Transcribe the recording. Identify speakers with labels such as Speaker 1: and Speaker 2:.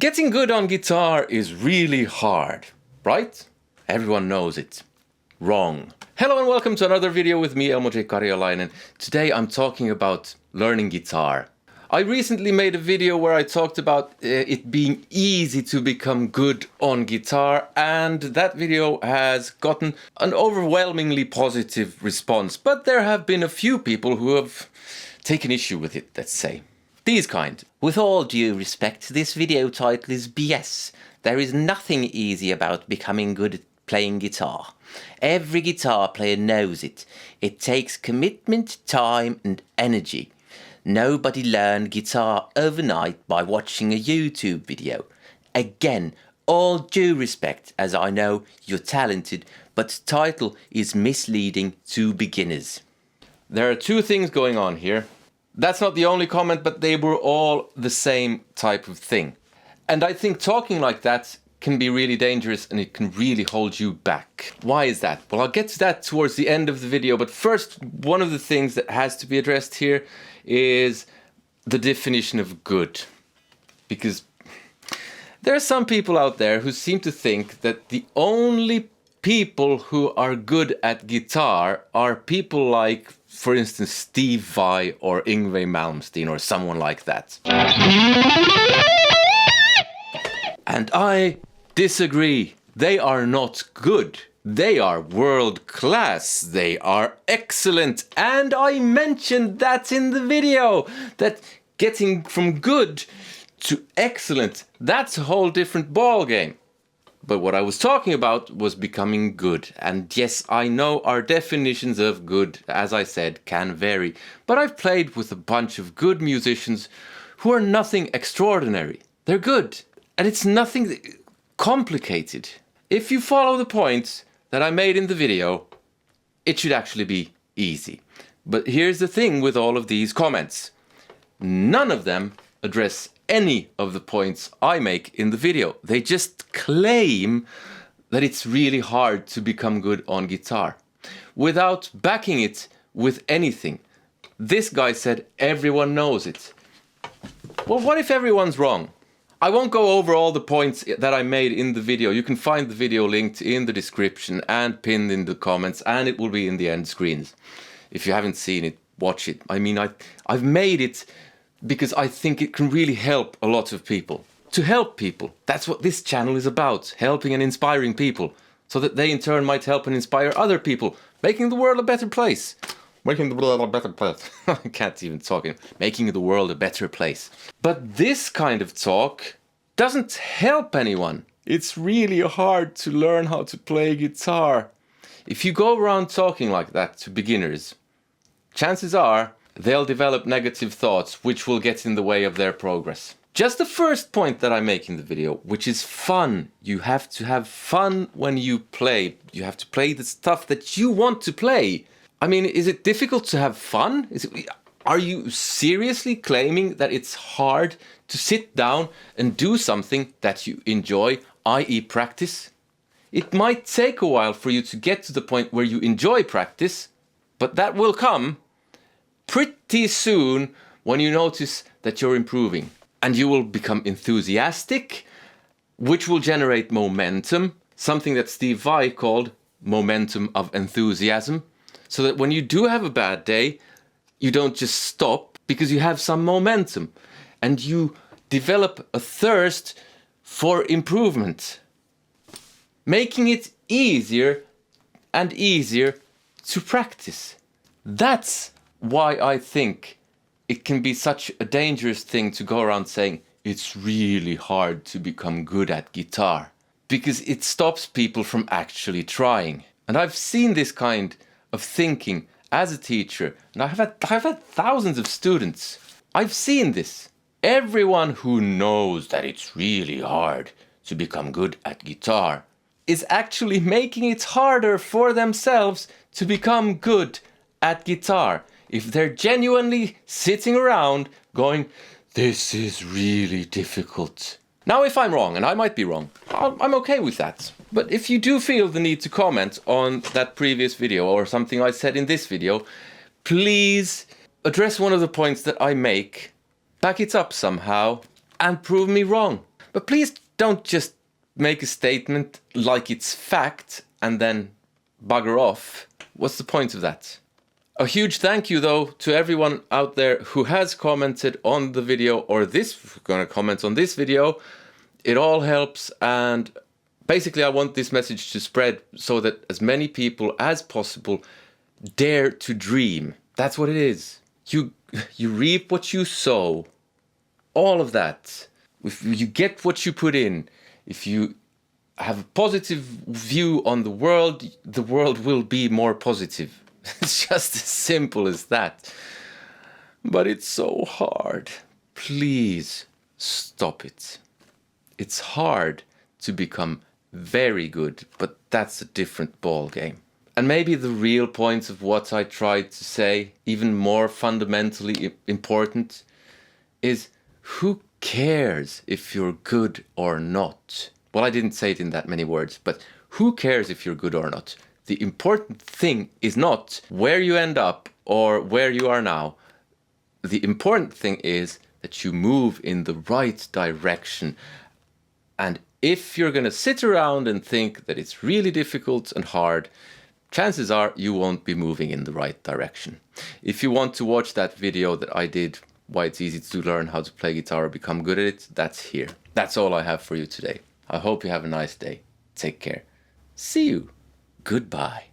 Speaker 1: Getting good on guitar is really hard, right? Everyone knows it. Wrong. Hello and welcome to another video with me, Elmo Karjalainen. Today I'm talking about learning guitar. I recently made a video where I talked about it being easy to become good on guitar, and that video has gotten an overwhelmingly positive response, but there have been a few people who have taken issue with it, let's say. These kind.
Speaker 2: With all due respect, this video title is BS. There is nothing easy about becoming good at playing guitar. Every guitar player knows it. It takes commitment, time and energy. Nobody learned guitar overnight by watching a YouTube video. Again, all due respect, as I know you're talented, but the title is misleading to beginners.
Speaker 1: There are two things going on here. That's not the only comment, but they were all the same type of thing. And I think talking like that can be really dangerous and it can really hold you back. Why is that? Well, I'll get to that towards the end of the video, but first, one of the things that has to be addressed here is the definition of good. Because there are some people out there who seem to think that the only people who are good at guitar are people like, for instance, Steve Vai or Yngwie Malmsteen or someone like that. And I disagree. They are not good. They are world class. They are excellent. And I mentioned that in the video, that getting from good to excellent, that's a whole different ball game. But what I was talking about was becoming good. And yes, I know our definitions of good, as I said, can vary. But I've played with a bunch of good musicians who are nothing extraordinary. They're good. And it's nothing complicated. If you follow the points that I made in the video, it should actually be easy. But here's the thing with all of these comments. None of them address any of the points I make in the video. They just claim that it's really hard to become good on guitar without backing it with anything. This guy said everyone knows it. Well, what if everyone's wrong? I won't go over all the points that I made in the video. You can find the video linked in the description and pinned in the comments, and it will be in the end screens. If you haven't seen it, watch it. I mean, I've made it because I think it can really help a lot of people. To help people. That's what this channel is about. Helping and inspiring people. So that they in turn might help and inspire other people. Making the world a better place. Making the world a better place. I can't even talk. Making the world a better place. But this kind of talk doesn't help anyone. It's really hard to learn how to play guitar. If you go around talking like that to beginners, chances are they'll develop negative thoughts which will get in the way of their progress. Just the first point that I make in the video, which is fun. You have to have fun when you play. You have to play the stuff that you want to play. I mean, is it difficult to have fun? Are you seriously claiming that it's hard to sit down and do something that you enjoy, i.e. practice? It might take a while for you to get to the point where you enjoy practice, but that will come pretty soon when you notice that you're improving. And you will become enthusiastic, which will generate momentum, something that Steve Vai called momentum of enthusiasm. So that when you do have a bad day, you don't just stop because you have some momentum. And you develop a thirst for improvement. Making it easier and easier to practice. That's why I think it can be such a dangerous thing to go around saying it's really hard to become good at guitar, because it stops people from actually trying. And I've seen this kind of thinking as a teacher, and I've had thousands of students. I've seen this. Everyone who knows that it's really hard to become good at guitar is actually making it harder for themselves to become good at guitar. If they're genuinely sitting around going, this is really difficult. Now, if I'm wrong, and I might be wrong, I'm okay with that. But if you do feel the need to comment on that previous video or something I said in this video, please address one of the points that I make, back it up somehow, and prove me wrong. But please don't just make a statement like it's fact and then bugger off. What's the point of that? A huge thank you, though, to everyone out there who has commented on the video or gonna comment on this video. It all helps, and basically I want this message to spread so that as many people as possible dare to dream. That's what it is. You reap what you sow. All of that. If you get what you put in, if you have a positive view on the world will be more positive. It's just as simple as that. But it's so hard. Please stop it. It's hard to become very good, but that's a different ball game. And maybe the real point of what I tried to say, even more fundamentally important, is who cares if you're good or not? Well, I didn't say it in that many words, but who cares if you're good or not? The important thing is not where you end up or where you are now. The important thing is that you move in the right direction. And if you're going to sit around and think that it's really difficult and hard, chances are you won't be moving in the right direction. If you want to watch that video that I did, why it's easy to learn how to play guitar or become good at it, that's here. That's all I have for you today. I hope you have a nice day. Take care. See you. Goodbye.